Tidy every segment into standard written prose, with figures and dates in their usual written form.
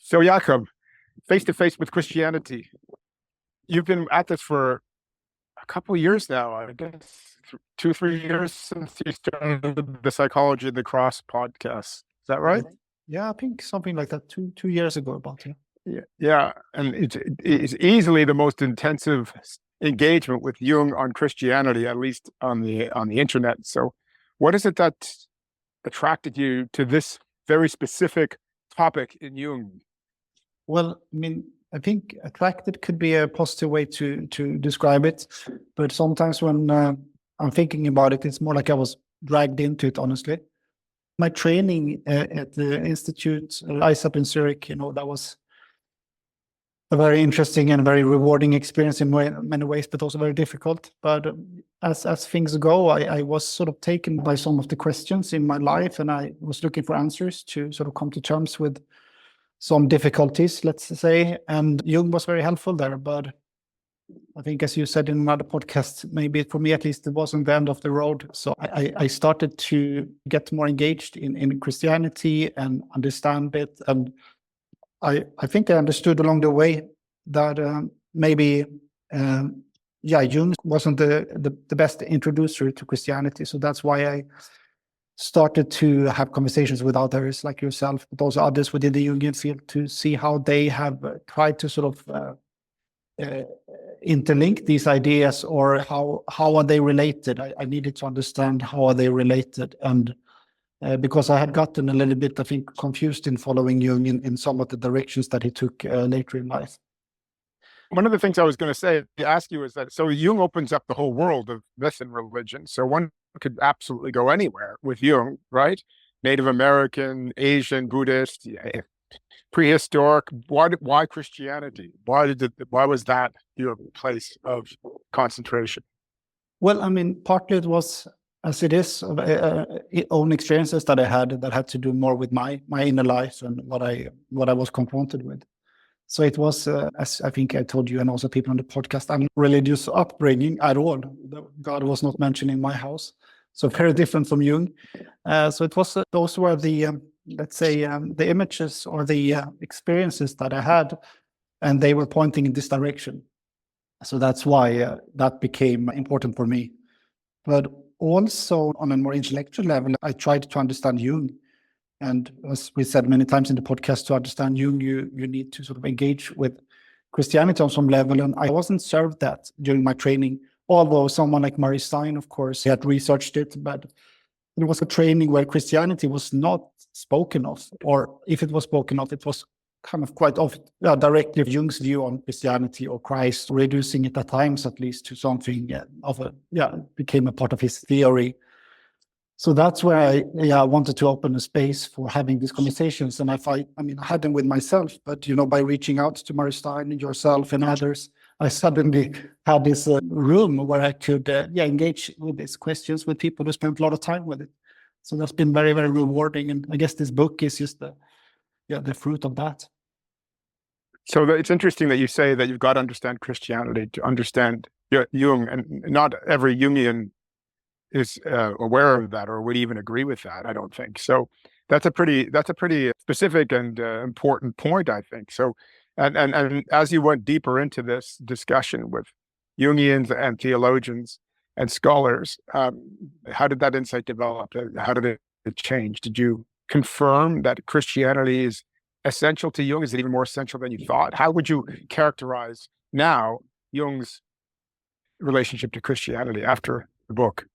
So, Jakob, face to face with Christianity. You've been at this for a couple of years now, I guess 2, 3 years since you started the Psychology of the Cross podcast. Is that right? Yeah, I think something like that. Two years ago, about it. Yeah, and it's easily the most intensive engagement with Jung on Christianity, at least on the internet. So, what is it that attracted you to this very specific topic in Jung? Well, I think attracted could be a positive way to describe it, but sometimes when I'm thinking about it, it's more like I was dragged into it, honestly. My training at the Institute, ISAP in Zurich, that was a very interesting and very rewarding experience in many ways, but also very difficult. But as things go, I was sort of taken by some of the questions in my life, and I was looking for answers to sort of come to terms with some difficulties, let's say. And Jung was very helpful there. But I think, as you said in another podcast, maybe for me at least, it wasn't the end of the road. So I started to get more engaged in Christianity and understand it. And I think I understood along the way that maybe Jung wasn't the best introducer to Christianity. So that's why I started to have conversations with others like yourself, but also others within the Jungian field, to see how they have tried to sort of interlink these ideas, or how are they related. I needed to understand how are they related. And because I had gotten a little bit, I think, confused in following Jung in some of the directions that he took later in life. One of the things I was going to ask you is that, so Jung opens up the whole world of myth and religion. So one could absolutely go anywhere with Jung, right? Native American, Asian, Buddhist, prehistoric. Why Christianity? Why was that your place of concentration? Well, partly it was, as it is, own experiences that I had that had to do more with my inner life and what I was confronted with. So it was, as I think I told you and also people on the podcast, I'm religious upbringing at all. God was not mentioned in my house. So very different from Jung. So it was, those were the, let's say, the images or the experiences that I had, and they were pointing in this direction. So that's why that became important for me. But also on a more intellectual level, I tried to understand Jung. And as we said many times in the podcast, to understand Jung, you need to sort of engage with Christianity on some level. And I wasn't served that during my training, although someone like Murray Stein, of course, he had researched it, but it was a training where Christianity was not spoken of, or if it was spoken of, it was kind of quite often directly Jung's view on Christianity or Christ, reducing it at times at least to something became a part of his theory. So that's where I wanted to open a space for having these conversations. And I had them with myself, but, by reaching out to Murray Stein and yourself and others, I suddenly had this room where I could engage with these questions with people who spent a lot of time with it. So that's been very, very rewarding. And I guess this book is just the fruit of that. So it's interesting that you say that you've got to understand Christianity to understand Jung, and not every Jungian is aware of that or would even agree with that, I don't think. So that's a pretty specific and important point, I think. So and as you went deeper into this discussion with Jungians and theologians and scholars, how did that insight develop? How did it change? Did you confirm that Christianity is essential to Jung? Is it even more essential than you thought? How would you characterize now Jung's relationship to Christianity after the book?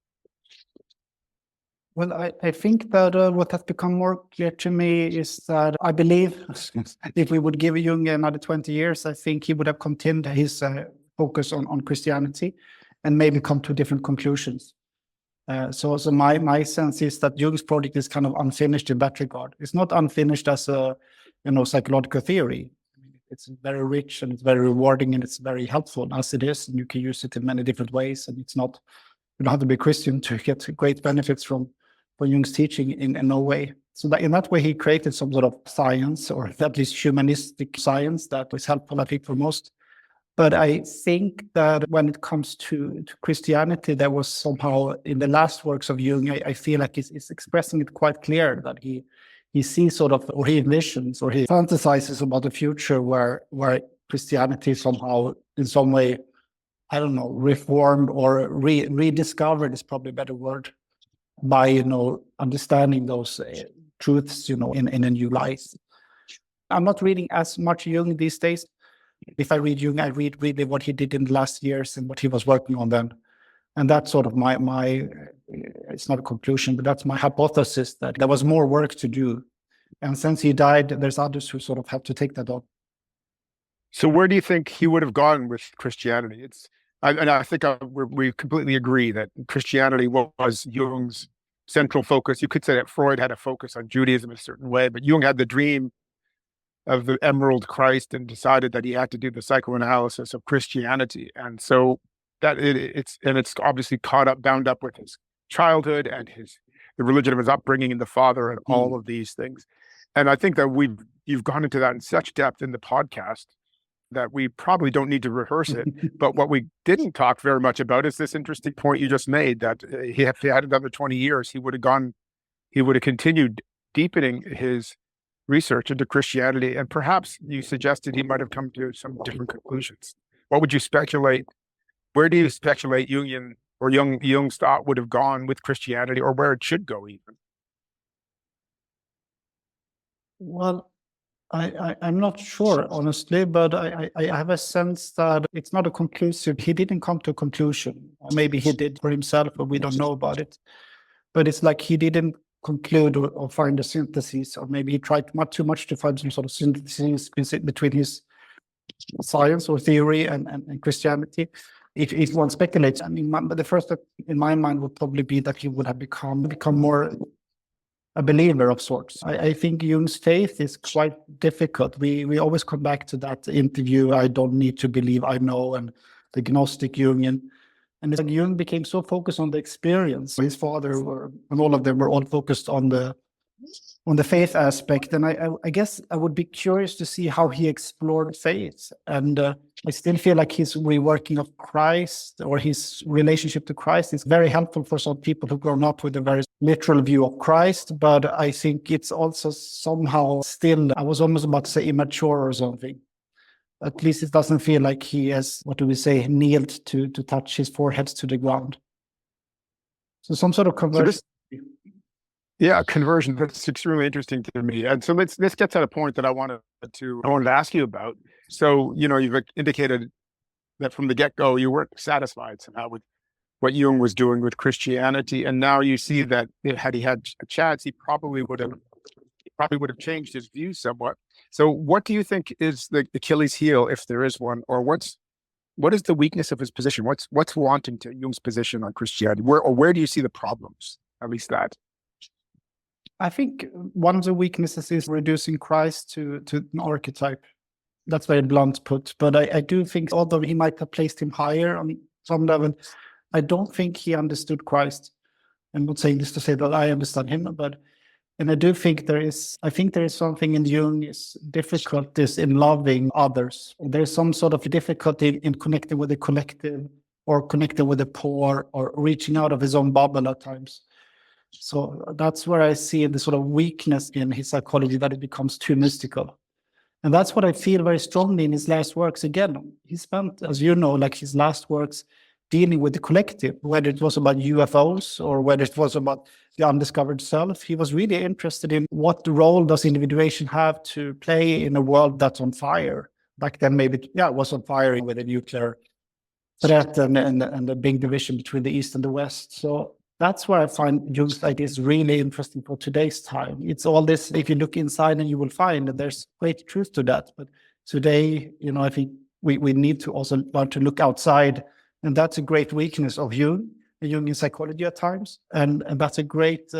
Well, I think that what has become more clear to me is that I believe if we would give Jung another 20 years, I think he would have continued his focus on Christianity and maybe come to different conclusions. So my sense is that Jung's project is kind of unfinished in that regard. It's not unfinished as a psychological theory. It's very rich and it's very rewarding and it's very helpful as it is, and you can use it in many different ways. And it's not, you don't have to be a Christian to get great benefits from Jung's teaching in no way. So that in that way, he created some sort of science, or at least humanistic science, that is helpful, I think, for most. But I think that when it comes to Christianity, there was somehow in the last works of Jung, I feel like he's expressing it quite clear that he he sees sort of, or he envisions, or he fantasizes about a future where Christianity somehow, in some way, I don't know, reformed or rediscovered is probably a better word, by, you know, understanding those truths, you know, in a new light. I'm not reading as much Jung these days. If I read Jung, I read really what he did in the last years and what he was working on then. And that's sort of my it's not a conclusion, but that's my hypothesis, that there was more work to do. And since he died, there's others who sort of have to take that on. So where do you think he would have gone with Christianity? I think we completely agree that Christianity was Jung's central focus. You could say that Freud had a focus on Judaism in a certain way, but Jung had the dream of the Emerald Christ and decided that he had to do the psychoanalysis of Christianity. And so that it's obviously bound up with his childhood and the religion of his upbringing and the father and all of these things. And I think that you've gone into that in such depth in the podcast that we probably don't need to rehearse it. But what we didn't talk very much about is this interesting point you just made, that if he had another 20 years, he would have continued deepening his research into Christianity. And perhaps you suggested he might have come to some different conclusions. What would you speculate? Where do you speculate Jungian or Jung's thought would have gone with Christianity, or where it should go even? Well, I'm not sure, honestly, but I have a sense that it's not a conclusive. He didn't come to a conclusion. Maybe he did for himself, but we don't know about it. But it's like he didn't conclude or find a synthesis, or maybe he tried too much to find some sort of synthesis between his science or theory and Christianity. If one speculates, I mean, but the first in my mind would probably be that he would have become more a believer of sorts. I think Jung's faith is quite difficult. We always come back to that interview, I don't need to believe, I know, and the Gnostic Jungian. And it's like Jung became so focused on the experience. His father and all of them were all focused on the faith aspect. And I guess I would be curious to see how he explored faith. And I still feel like his reworking of Christ, or his relationship to Christ, is very helpful for some people who've grown up with a very literal view of Christ. But I think it's also somehow still, I was almost about to say immature or something. At least it doesn't feel like he has, what do we say, kneeled to touch his forehead to the ground. So some sort of conversion. Conversion. That's extremely interesting to me. And so let's get to the point that I wanted to ask you about. So, you know, you've indicated that from the get-go, you weren't satisfied somehow with what Jung was doing with Christianity. And now you see that had he had a chance, he probably would have changed his views somewhat. So what do you think is the Achilles heel, if there is one, or what is the weakness of his position? What's wanting to Jung's position on Christianity? Where do you see the problems? At least that. I think one of the weaknesses is reducing Christ to an archetype. That's very blunt put, but I do think, although he might have placed him higher on some level, I don't think he understood Christ. I'm not saying this to say that I understand him, and I do think there is something in Jung's difficulties in loving others. There's some sort of difficulty in connecting with the collective, or connecting with the poor, or reaching out of his own bubble at times. So that's where I see the sort of weakness in his psychology, that it becomes too mystical. And that's what I feel very strongly in his last works. Again, he spent, as you know, like his last works dealing with the collective, whether it was about UFOs or whether it was about the undiscovered self. He was really interested in what role does individuation have to play in a world that's on fire. Back then, maybe, it was on fire with a nuclear threat and the big division between the East and the West. So that's where I find Jung's ideas really interesting for today's time. It's all this, if you look inside, and you will find that there's great truth to that. But today, you know, I think we need to also learn to look outside. And that's a great weakness of Jung, Jungian psychology at times. And that's a great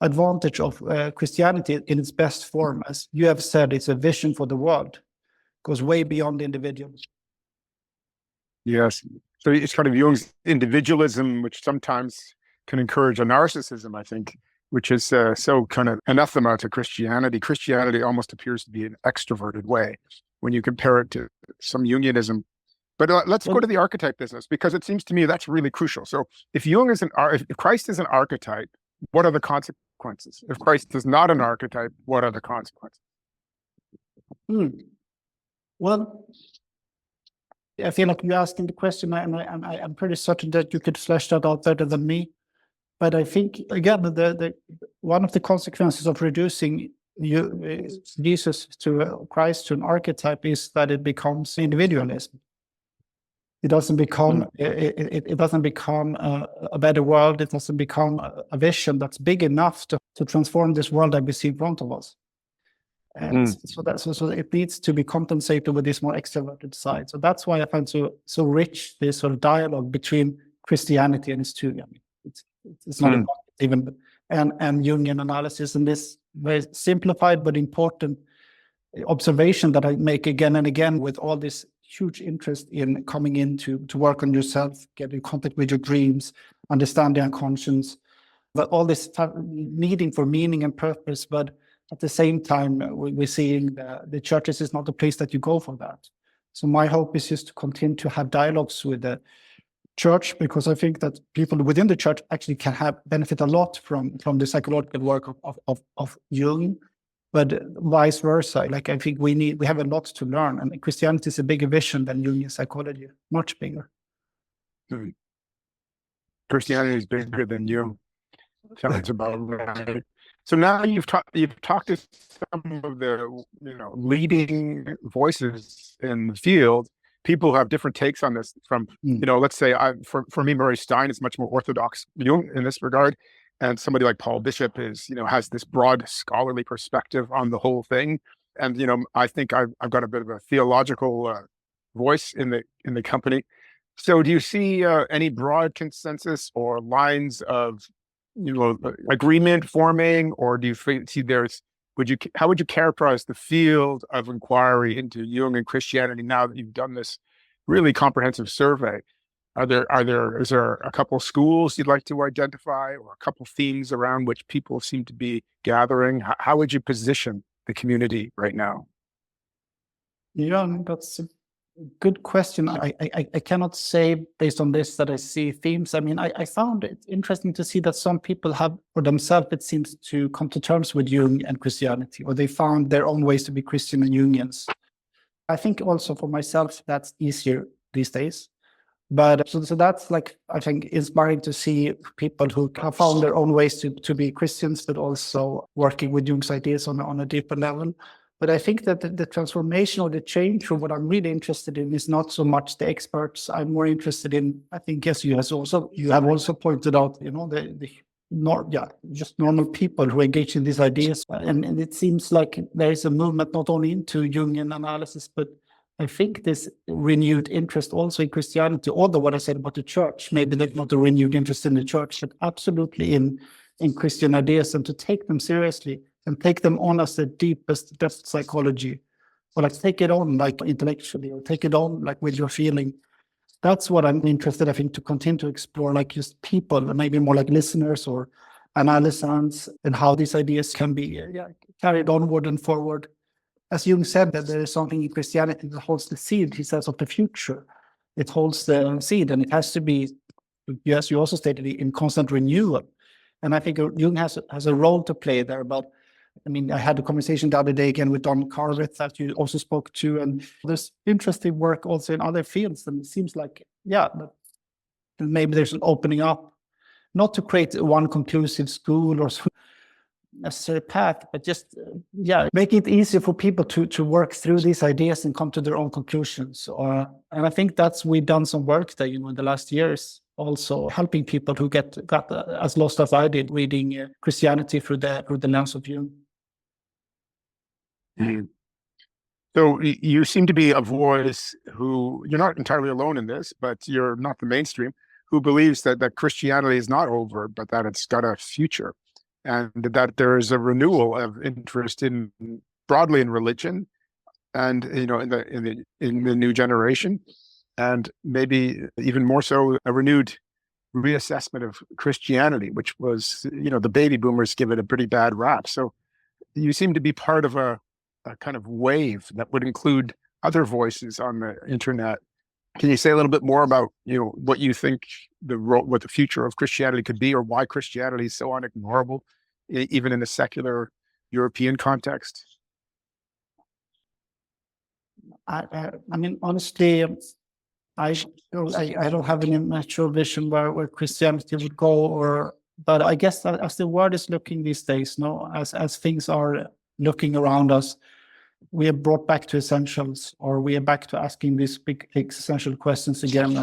advantage of Christianity in its best form. As you have said, it's a vision for the world. It goes way beyond the individual. Yes. So it's kind of Jung's individualism, which sometimes can encourage a narcissism, I think, which is so kind of anathema to Christianity. Christianity almost appears to be an extroverted way when you compare it to some Jungianism. But let's go to the archetype business, because it seems to me that's really crucial. So if Jung is if Christ is an archetype, what are the consequences consequences? If Christ is not an archetype, what are the consequences? Well, I feel like you're asking the question, and I'm pretty certain that you could flesh that out better than me. But I think, again, the one of the consequences of reducing Jesus to Christ to an archetype is that it becomes individualism. It doesn't become it doesn't become a better world. It doesn't become a vision that's big enough to transform this world that we see in front of us. And so it needs to be compensated with this more extroverted side. So that's why I find so rich this sort of dialogue between Christianity and its two. I mean, it's not even and Jungian analysis, and this very simplified but important observation that I make again and again with all this huge interest in coming in to work on yourself, get in contact with your dreams, understand the unconscious, but all this needing for meaning and purpose. But at the same time, we're seeing the churches is not the place that you go for that. So my hope is just to continue to have dialogues with the church, because I think that people within the church actually can benefit a lot from the psychological work of Jung, but vice versa. Like, I think we have a lot to learn, and Christianity is a bigger vision than Jungian psychology, much bigger. Christianity is bigger than Jung. Sounds about right. So now you've talked to some of the leading voices in the field. People have different takes on this. From let's say for me, Murray Stein is much more orthodox Jung in this regard, and somebody like Paul Bishop is has this broad scholarly perspective on the whole thing. And I think I've got a bit of a theological voice in the company. So do you see any broad consensus or lines of agreement forming, or do you see how would you characterize the field of inquiry into Jung and Christianity now that you've done this really comprehensive survey? Is there a couple schools you'd like to identify, or a couple themes around which people seem to be gathering? How would you position the community right now? Yeah, that's a good question. I cannot say based on this that I see themes. I mean, I found it interesting to see that some people have, for themselves, it seems, to come to terms with Jung and Christianity, or they found their own ways to be Christian and Jungians. I think also for myself, that's easier these days. But so that's, like, I think, inspiring to see people who have found their own ways to be Christians, but also working with Jung's ideas on a deeper level. But I think that the transformation or the change, or what I'm really interested in, is not so much the experts. I'm more interested in, I think, yes, you have also pointed out, just normal people who engage in these ideas. And it seems like there is a movement not only into Jungian analysis, but I think this renewed interest also in Christianity. Although what I said about the church, maybe not a renewed interest in the church, but absolutely in Christian ideas, and to take them seriously and take them on as the deepest depth psychology, or like take it on like intellectually, or take it on like with your feeling. That's what I'm interested, I think, to continue to explore, like just people, and maybe more like listeners or analysants, and how these ideas can be carried onward and forward. As Jung said, that there is something in Christianity that holds the seed, he says, of the future. It holds the seed, and it has to be, yes, you also stated, in constant renewal. And I think Jung has a role to play there. But I mean, I had a conversation the other day again with Don Carveth that you also spoke to, and there's interesting work also in other fields. And it seems like, that maybe there's an opening up, not to create one conclusive school or necessary path, but just making it easier for people to work through these ideas and come to their own conclusions. And I think we've done some work there, in the last years, also helping people who got as lost as I did, reading Christianity through the lens of Jung. Mm-hmm. So you seem to be a voice who, you're not entirely alone in this, but you're not the mainstream, who believes that Christianity is not over, but that it's got a future, and that there is a renewal of interest broadly in religion, and in the new generation, and maybe even more so a renewed reassessment of Christianity, which was, the baby boomers give it a pretty bad rap. So you seem to be part of a kind of wave that would include other voices on the internet. Can you say a little bit more about, what you think what the future of Christianity could be, or why Christianity is so unignorable even in a secular European context? I mean, honestly, I don't have any natural vision where Christianity would go, but I guess that as the world is looking these days, no, as things are looking around us, we are brought back to essentials, or we are back to asking these big existential questions again,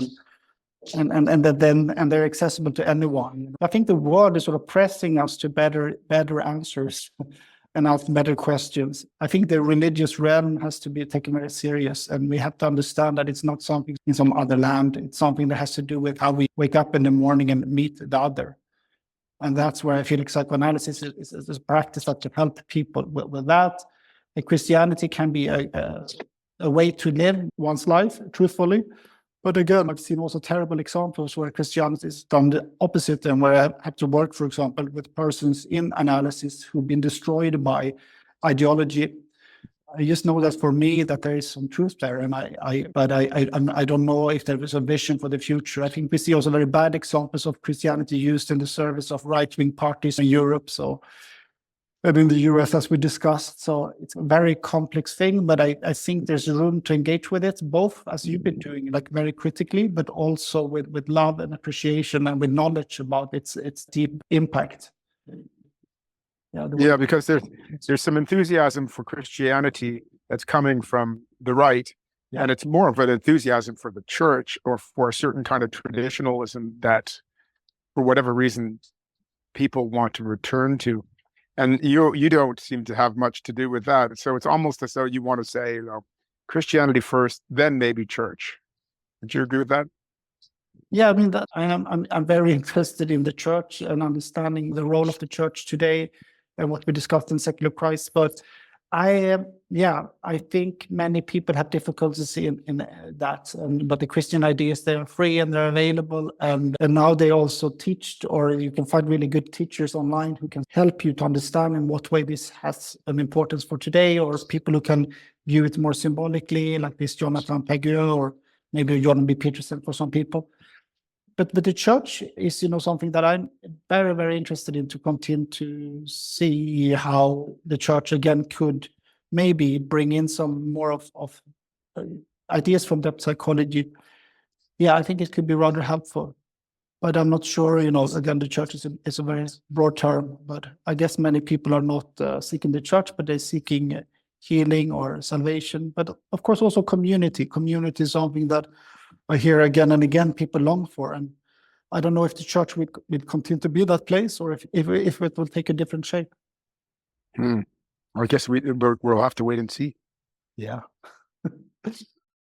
and they're accessible to anyone. I think the world is sort of pressing us to better answers and ask better questions. I think the religious realm has to be taken very serious, and we have to understand that it's not something in some other land. It's something that has to do with how we wake up in the morning and meet the other. And that's where I feel like psychoanalysis is a practice that can help people with that. And Christianity can be a way to live one's life truthfully. But again, I've seen also terrible examples where Christianity is done the opposite, and where I had to work, for example, with persons in analysis who've been destroyed by ideology. I just know that for me, that there is some truth there, and I don't know if there is a vision for the future. I think we see also very bad examples of Christianity used in the service of right-wing parties in Europe. And in the US, as we discussed. So it's a very complex thing, but I think there's room to engage with it, both as you've been doing, like very critically, but also with love and appreciation and with knowledge about its deep impact. Yeah, because there's some enthusiasm for Christianity that's coming from the right, and it's more of an enthusiasm for the church or for a certain kind of traditionalism that, for whatever reason, people want to return to. And you don't seem to have much to do with that. So it's almost as though you want to say, Christianity first, then maybe church. Would you agree with that? Yeah, I mean, that I'm very interested in the church and understanding the role of the church today and what we discussed in Secular Christ. But I think many people have difficulties in that. But the Christian ideas, they are free and they're available. And now they also teach, or you can find really good teachers online who can help you to understand in what way this has an importance for today, or people who can view it more symbolically, like this Jonathan Pagel, or maybe Jordan B. Peterson for some people. But the church is, something that I'm very, very interested in, to continue to see how the church again could maybe bring in some more of ideas from depth psychology. Yeah, I think it could be rather helpful. But I'm not sure, again, the church is a very broad term, but I guess many people are not seeking the church, but they're seeking healing or salvation. But of course, also community. Community is something that I hear again and again people long for, and I don't know if the church will continue to be that place, or if it will take a different shape. I guess we'll have to wait and see. Yeah.